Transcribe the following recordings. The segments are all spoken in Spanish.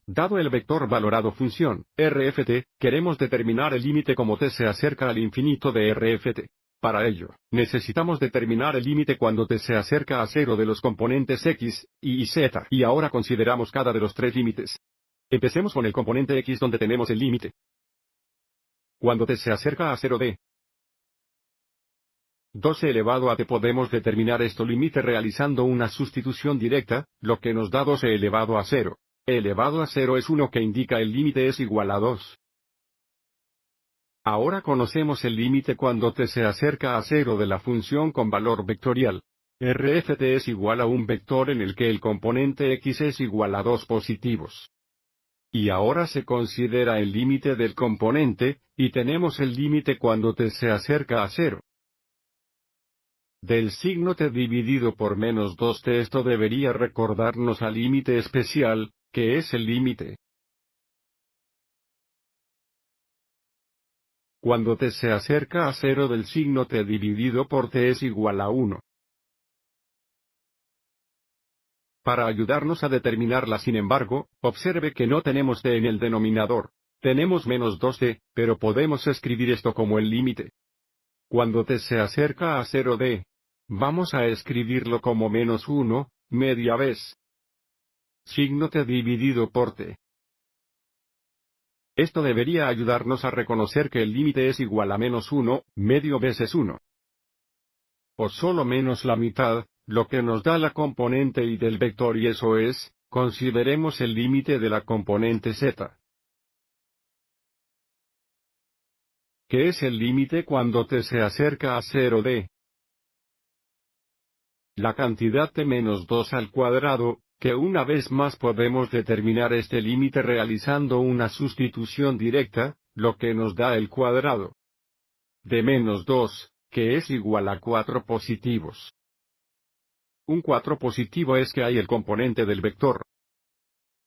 Dado el vector valorado función, RFT, queremos determinar el límite como t se acerca al infinito de RFT. Para ello, necesitamos determinar el límite cuando t se acerca a 0 de los componentes x, y z. Y ahora consideramos cada de los tres límites. Empecemos con el componente x donde tenemos el límite. Cuando t se acerca a 0 de 12 elevado a t podemos determinar este límite realizando una sustitución directa, lo que nos da 12 elevado a 0. E elevado a 0 es 1 que indica el límite es igual a 2. Ahora conocemos el límite cuando t se acerca a 0 de la función con valor vectorial. RFT es igual a un vector en el que el componente x es igual a 2 positivos. Y ahora se considera el límite del componente, y tenemos el límite cuando t se acerca a 0. Del signo t dividido por menos 2t esto debería recordarnos al límite especial, que es el límite. Cuando t se acerca a 0 del signo t dividido por t es igual a 1. Para ayudarnos a determinarla sin embargo, observe que no tenemos t en el denominador. Tenemos menos 2t, pero podemos escribir esto como el límite. Cuando t se acerca a 0 de, vamos a escribirlo como menos 1, media vez. Signo t dividido por t. Esto debería ayudarnos a reconocer que el límite es igual a menos 1, medio veces 1. O solo menos la mitad, lo que nos da la componente y del vector y eso es, consideremos el límite de la componente z. ¿Qué es el límite cuando t se acerca a 0 de? La cantidad t menos 2 al cuadrado, que una vez más podemos determinar este límite realizando una sustitución directa, lo que nos da el cuadrado de menos 2, que es igual a 4 positivos. Un 4 positivo es que hay el componente del vector.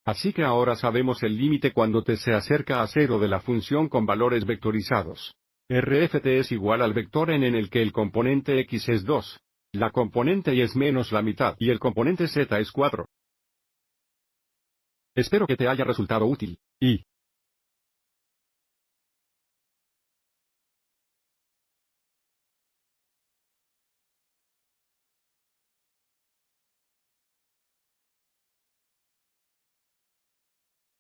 Así que ahora sabemos el límite cuando t se acerca a 0 de la función con valores vectorizados. RFT es igual al vector en el que el componente x es 2. La componente y es menos la mitad y el componente z es 4. Espero que te haya resultado útil. Y